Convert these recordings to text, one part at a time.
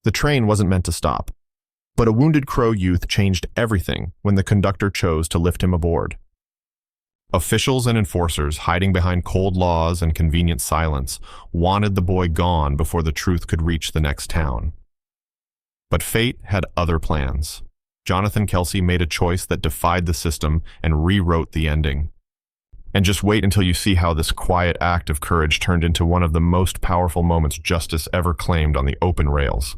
The train wasn't meant to stop, but a wounded Crow youth changed everything when the conductor chose to lift him aboard. Officials and enforcers, hiding behind cold laws and convenient silence, wanted the boy gone before the truth could reach the next town. But fate had other plans. Jonathan Kelsey made a choice that defied the system and rewrote the ending. And just wait until you see how this quiet act of courage turned into one of the most powerful moments justice ever claimed on the open rails.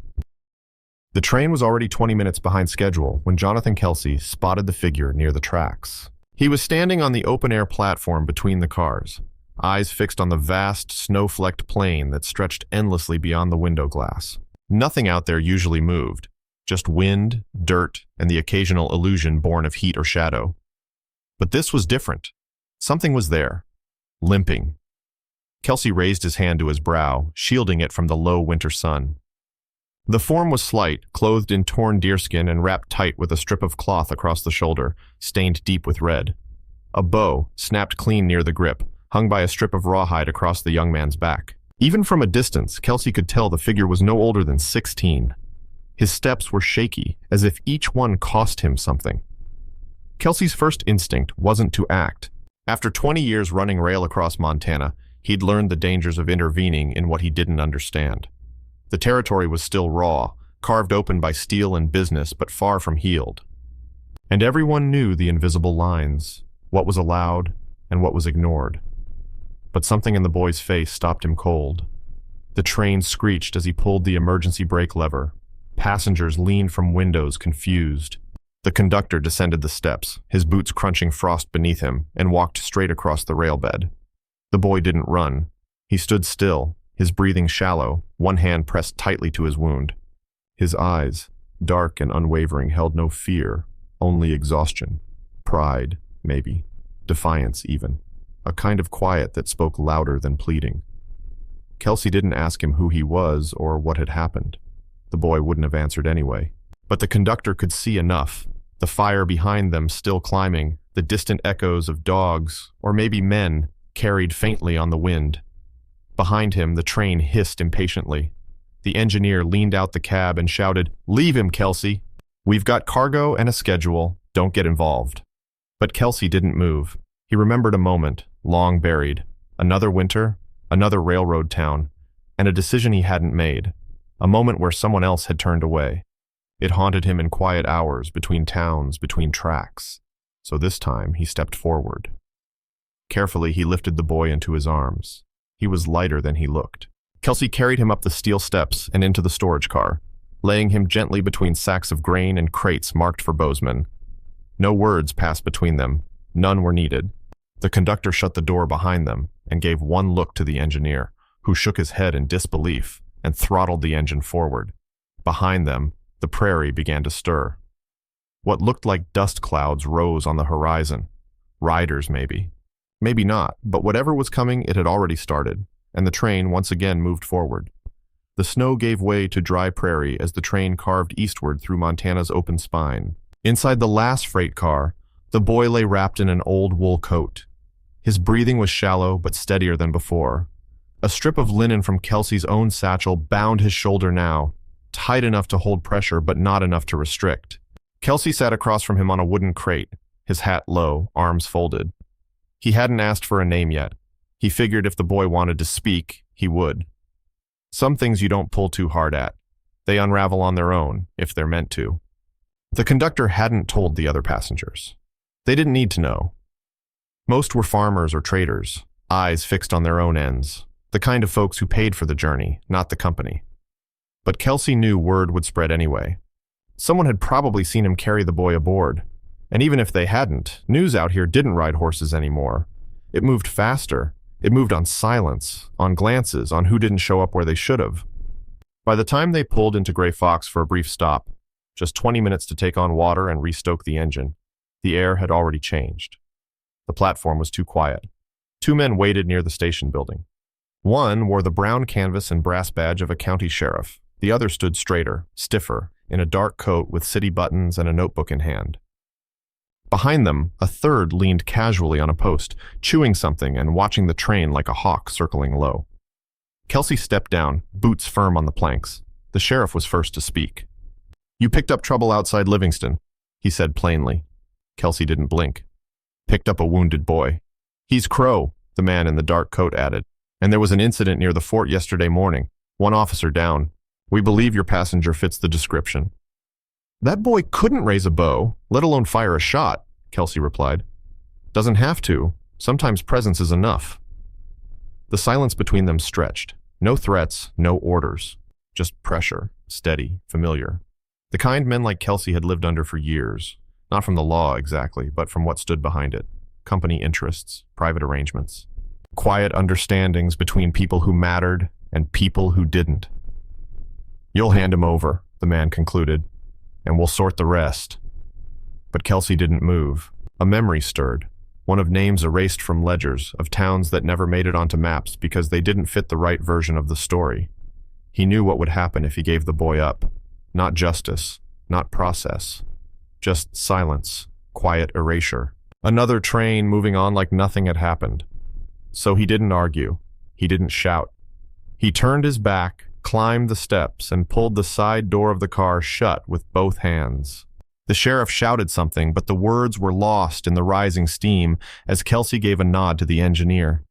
The train was already 20 minutes behind schedule when Jonathan Kelsey spotted the figure near the tracks. He was standing on the open-air platform between the cars, eyes fixed on the vast, snow-flecked plain that stretched endlessly beyond the window glass. Nothing out there usually moved, just wind, dirt, and the occasional illusion born of heat or shadow. But this was different. Something was there, limping. Kelsey raised his hand to his brow, shielding it from the low winter sun. The form was slight, clothed in torn deerskin and wrapped tight with a strip of cloth across the shoulder, stained deep with red. A bow, snapped clean near the grip, hung by a strip of rawhide across the young man's back. Even from a distance, Kelsey could tell the figure was no older than 16. His steps were shaky, as if each one cost him something. Kelsey's first instinct wasn't to act. After 20 years running rail across Montana, he'd learned the dangers of intervening in what he didn't understand. The territory was still raw, carved open by steel and business, but far from healed. And everyone knew the invisible lines, what was allowed and what was ignored. But something in the boy's face stopped him cold. The train screeched as he pulled the emergency brake lever. Passengers leaned from windows, confused. The conductor descended the steps, his boots crunching frost beneath him, and walked straight across the rail bed. The boy didn't run. He stood still, his breathing shallow, one hand pressed tightly to his wound. His eyes, dark and unwavering, held no fear, only exhaustion. Pride, maybe. Defiance, even. A kind of quiet that spoke louder than pleading. Kelsey didn't ask him who he was or what had happened. The boy wouldn't have answered anyway. But the conductor could see enough. The fire behind them still climbing, the distant echoes of dogs, or maybe men, carried faintly on the wind. Behind him, the train hissed impatiently. The engineer leaned out the cab and shouted, "Leave him, Kelsey. We've got cargo and a schedule. Don't get involved." But Kelsey didn't move. He remembered a moment, long buried. Another winter, another railroad town, and a decision he hadn't made. A moment where someone else had turned away. It haunted him in quiet hours, between towns, between tracks. So this time, he stepped forward. Carefully, he lifted the boy into his arms. He was lighter than he looked. Kelsey carried him up the steel steps and into the storage car, laying him gently between sacks of grain and crates marked for Bozeman. No words passed between them. None were needed. The conductor shut the door behind them and gave one look to the engineer, who shook his head in disbelief and throttled the engine forward. Behind them, the prairie began to stir. What looked like dust clouds rose on the horizon. Riders, maybe. Maybe not, but whatever was coming, it had already started, and the train once again moved forward. The snow gave way to dry prairie as the train carved eastward through Montana's open spine. Inside the last freight car, the boy lay wrapped in an old wool coat. His breathing was shallow but steadier than before. A strip of linen from Kelsey's own satchel bound his shoulder now, tight enough to hold pressure but not enough to restrict. Kelsey sat across from him on a wooden crate, his hat low, arms folded. He hadn't asked for a name yet. He figured if the boy wanted to speak, he would. Some things you don't pull too hard at. They unravel on their own, if they're meant to. The conductor hadn't told the other passengers. They didn't need to know. Most were farmers or traders, eyes fixed on their own ends, the kind of folks who paid for the journey, not the company. But Kelsey knew word would spread anyway. Someone had probably seen him carry the boy aboard. And even if they hadn't, news out here didn't ride horses anymore. It moved faster. It moved on silence, on glances, on who didn't show up where they should have. By the time they pulled into Gray Fox for a brief stop, just 20 minutes to take on water and restoke the engine, the air had already changed. The platform was too quiet. Two men waited near the station building. One wore the brown canvas and brass badge of a county sheriff. The other stood straighter, stiffer, in a dark coat with city buttons and a notebook in hand. Behind them, a third leaned casually on a post, chewing something and watching the train like a hawk circling low. Kelsey stepped down, boots firm on the planks. The sheriff was first to speak. "You picked up trouble outside Livingston," he said plainly. Kelsey didn't blink. "Picked up a wounded boy." "He's Crow," the man in the dark coat added. "And there was an incident near the fort yesterday morning. One officer down. We believe your passenger fits the description." "That boy couldn't raise a bow, let alone fire a shot," Kelsey replied. "Doesn't have to. Sometimes presence is enough." The silence between them stretched. No threats, no orders. Just pressure, steady, familiar. The kind men like Kelsey had lived under for years. Not from the law exactly, but from what stood behind it. Company interests, private arrangements. Quiet understandings between people who mattered and people who didn't. "You'll hand him over," the man concluded, "and we'll sort the rest." But Kelsey didn't move. A memory stirred. One of names erased from ledgers, of towns that never made it onto maps because they didn't fit the right version of the story. He knew what would happen if he gave the boy up. Not justice, not process. Just silence, quiet erasure. Another train moving on like nothing had happened. So he didn't argue. He didn't shout. He turned his back, climbed the steps, and pulled the side door of the car shut with both hands. The sheriff shouted something, but the words were lost in the rising steam as Kelsey gave a nod to the engineer.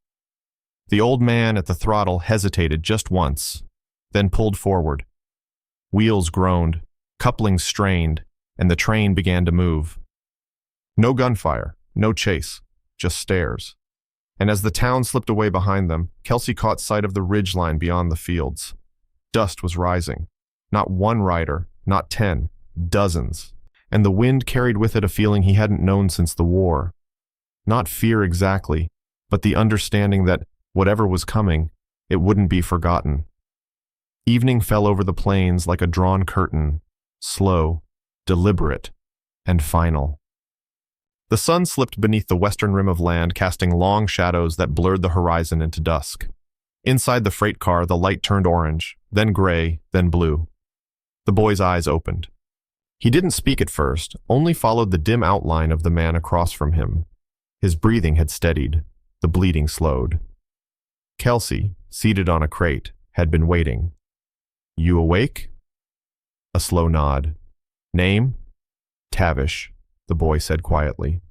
The old man at the throttle hesitated just once, then pulled forward. Wheels groaned, couplings strained, and the train began to move. No gunfire, no chase, just stairs. And as the town slipped away behind them, Kelsey caught sight of the ridgeline beyond the fields. Dust was rising. Not one rider, not 10, dozens. And the wind carried with it a feeling he hadn't known since the war. Not fear exactly, but the understanding that whatever was coming, it wouldn't be forgotten. Evening fell over the plains like a drawn curtain, slow, deliberate, and final. The sun slipped beneath the western rim of land, casting long shadows that blurred the horizon into dusk. Inside the freight car, the light turned orange, then gray, then blue. The boy's eyes opened. He didn't speak at first, only followed the dim outline of the man across from him. His breathing had steadied, the bleeding slowed. Kelsey, seated on a crate, had been waiting. "You awake?" A slow nod. "Name?" "Tavish," the boy said quietly.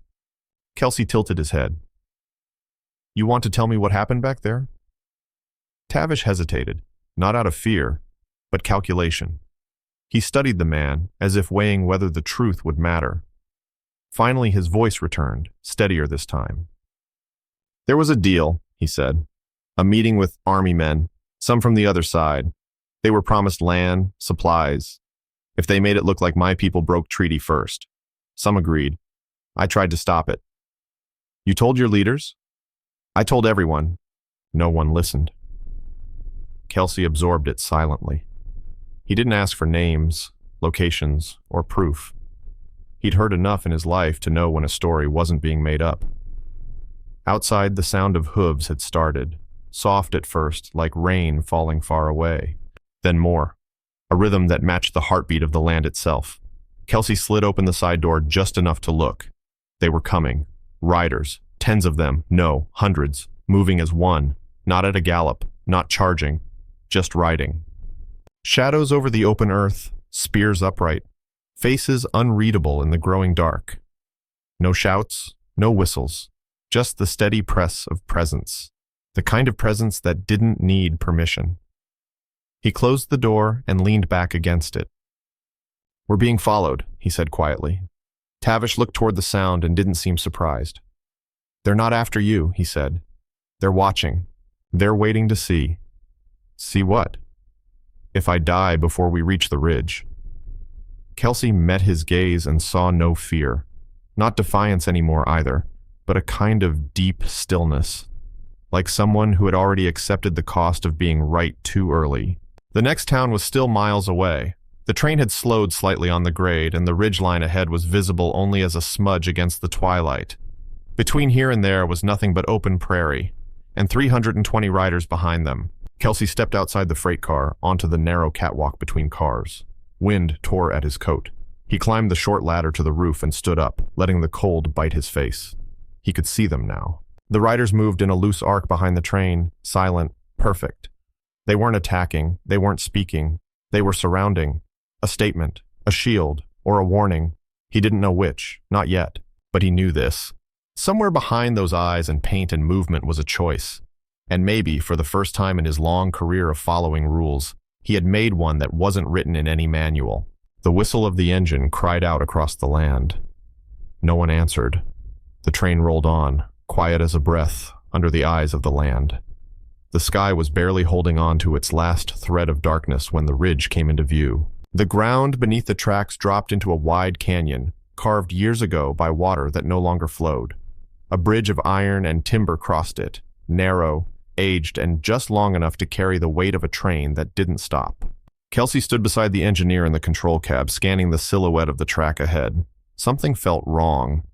Kelsey tilted his head. "You want to tell me what happened back there?" Tavish hesitated, not out of fear, but calculation. He studied the man, as if weighing whether the truth would matter. Finally, his voice returned, steadier this time. "There was a deal," he said. "A meeting with army men, some from the other side. They were promised land, supplies, if they made it look like my people broke treaty first. Some agreed. I tried to stop it." "You told your leaders?" "I told everyone. No one listened." Kelsey absorbed it silently. He didn't ask for names, locations, or proof. He'd heard enough in his life to know when a story wasn't being made up. Outside, the sound of hooves had started, soft at first, like rain falling far away. Then more, a rhythm that matched the heartbeat of the land itself. Kelsey slid open the side door just enough to look. They were coming. Riders, tens of them, no, hundreds, moving as one, not at a gallop, not charging, just riding. Shadows over the open earth, spears upright, faces unreadable in the growing dark. No shouts, no whistles, just the steady press of presence, the kind of presence that didn't need permission. He closed the door and leaned back against it. "We're being followed," he said quietly. Tavish looked toward the sound and didn't seem surprised. "They're not after you," he said. "They're watching. They're waiting to see." "See what?" "If I die before we reach the ridge." Kelsey met his gaze and saw no fear. Not defiance anymore either, but a kind of deep stillness, like someone who had already accepted the cost of being right too early. The next town was still miles away. The train had slowed slightly on the grade, and the ridgeline ahead was visible only as a smudge against the twilight. Between here and there was nothing but open prairie, and 320 riders behind them. Kelsey stepped outside the freight car, onto the narrow catwalk between cars. Wind tore at his coat. He climbed the short ladder to the roof and stood up, letting the cold bite his face. He could see them now. The riders moved in a loose arc behind the train, silent, perfect. They weren't attacking, they weren't speaking. They were surrounding. A statement, a shield, or a warning. He didn't know which, not yet, but he knew this. Somewhere behind those eyes and paint and movement was a choice. And maybe, for the first time in his long career of following rules, he had made one that wasn't written in any manual. The whistle of the engine cried out across the land. No one answered. The train rolled on, quiet as a breath, under the eyes of the land. The sky was barely holding on to its last thread of darkness when the ridge came into view. The ground beneath the tracks dropped into a wide canyon, carved years ago by water that no longer flowed. A bridge of iron and timber crossed it, narrow, aged, and just long enough to carry the weight of a train that didn't stop. Kelsey stood beside the engineer in the control cab, scanning the silhouette of the track ahead. Something felt wrong.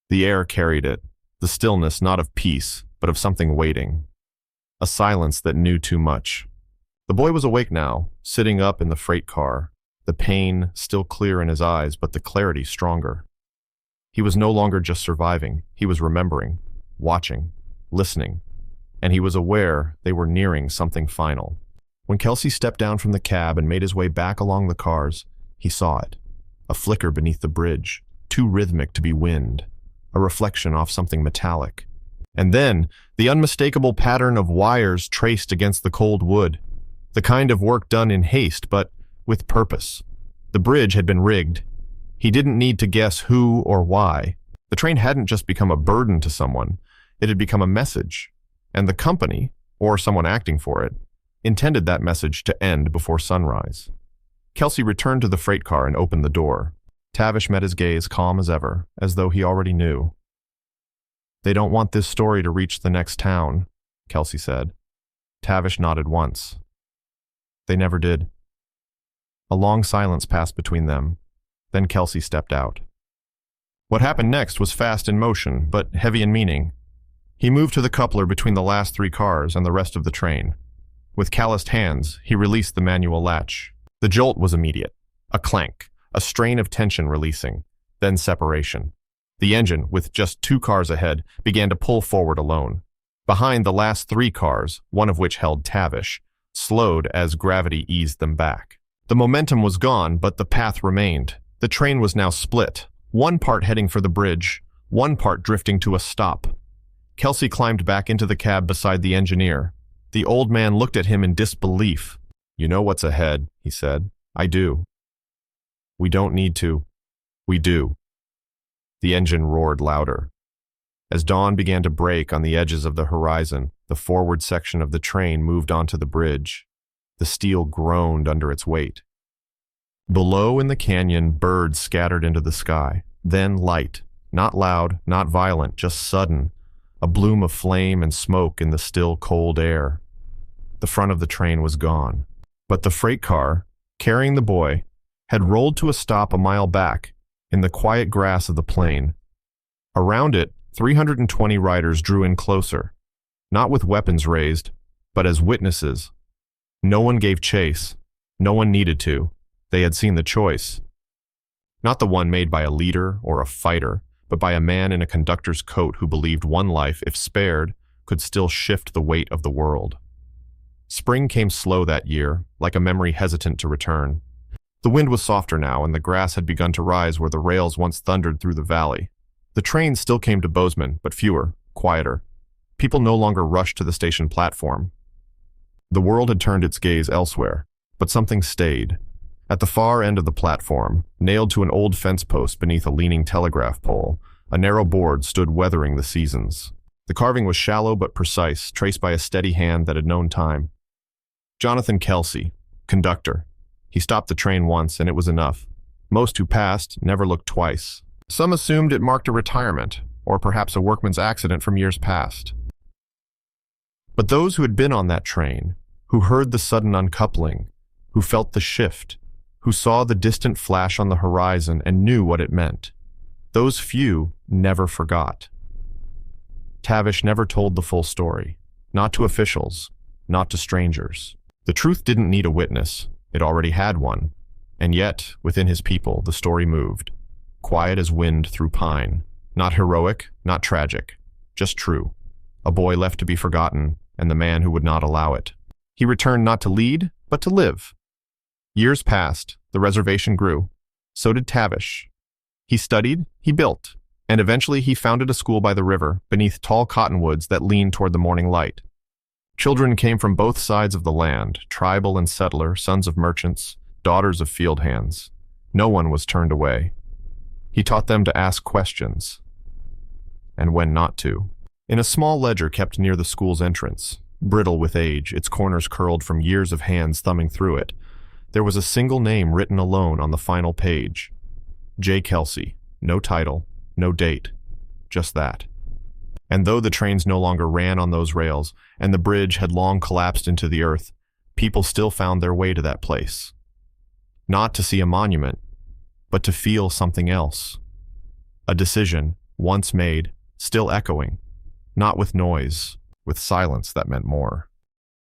The air carried it, the stillness not of peace, but of something waiting. A silence that knew too much. The boy was awake now, sitting up in the freight car, the pain still clear in his eyes, but the clarity stronger. He was no longer just surviving, he was remembering, watching, listening, and he was aware they were nearing something final. When Kelsey stepped down from the cab and made his way back along the cars, he saw it. A flicker beneath the bridge, too rhythmic to be wind, a reflection off something metallic. And then, the unmistakable pattern of wires traced against the cold wood, the kind of work done in haste, but with purpose. The bridge had been rigged. He didn't need to guess who or why. The train hadn't just become a burden to someone, it had become a message. And the company, or someone acting for it, intended that message to end before sunrise. Kelsey returned to the freight car and opened the door. Tavish met his gaze calm as ever, as though he already knew. "They don't want this story to reach the next town," Kelsey said. Tavish nodded once. They never did. A long silence passed between them. Then Kelsey stepped out. What happened next was fast in motion, but heavy in meaning. He moved to the coupler between the last 3 cars and the rest of the train. With calloused hands, he released the manual latch. The jolt was immediate. A clank, a strain of tension releasing, then separation. The engine, with just 2 cars ahead, began to pull forward alone. Behind the last 3 cars, one of which held Tavish, slowed as gravity eased them back. The momentum was gone, but the path remained. The train was now split, one part heading for the bridge, one part drifting to a stop. Kelsey climbed back into the cab beside the engineer. The old man looked at him in disbelief. "You know what's ahead," he said. "I do." "We don't need to." "We do." The engine roared louder. As dawn began to break on the edges of the horizon, the forward section of the train moved onto the bridge. The steel groaned under its weight. Below in the canyon, birds scattered into the sky. Then light, not loud, not violent, just sudden, a bloom of flame and smoke in the still, cold air. The front of the train was gone. But the freight car, carrying the boy, had rolled to a stop a mile back, in the quiet grass of the plain. Around it, 320 riders drew in closer, not with weapons raised, but as witnesses. No one gave chase. No one needed to. They had seen the choice. Not the one made by a leader or a fighter, but by a man in a conductor's coat who believed one life, if spared, could still shift the weight of the world. Spring came slow that year, like a memory hesitant to return. The wind was softer now, and the grass had begun to rise where the rails once thundered through the valley. The trains still came to Bozeman, but fewer, quieter. People no longer rushed to the station platform. The world had turned its gaze elsewhere, but something stayed. At the far end of the platform, nailed to an old fence post beneath a leaning telegraph pole, a narrow board stood weathering the seasons. The carving was shallow but precise, traced by a steady hand that had known time. Jonathan Kelsey, conductor. He stopped the train once, and it was enough. Most who passed never looked twice. Some assumed it marked a retirement, or perhaps a workman's accident from years past. But those who had been on that train, who heard the sudden uncoupling, who felt the shift, who saw the distant flash on the horizon and knew what it meant, those few never forgot. Tavish never told the full story, not to officials, not to strangers. The truth didn't need a witness. It already had one. And yet, within his people, the story moved. Quiet as wind through pine. Not heroic, not tragic. Just true. A boy left to be forgotten, and the man who would not allow it. He returned not to lead, but to live. Years passed, the reservation grew. So did Tavish. He studied, he built, and eventually he founded a school by the river, beneath tall cottonwoods that leaned toward the morning light. Children came from both sides of the land, tribal and settler, sons of merchants, daughters of field hands. No one was turned away. He taught them to ask questions, and when not to. In a small ledger kept near the school's entrance, brittle with age, its corners curled from years of hands thumbing through it, there was a single name written alone on the final page. J. Kelsey. No title, no date, just that. And though the trains no longer ran on those rails, and the bridge had long collapsed into the earth, people still found their way to that place. Not to see a monument, but to feel something else. A decision, once made, still echoing, not with noise, with silence that meant more.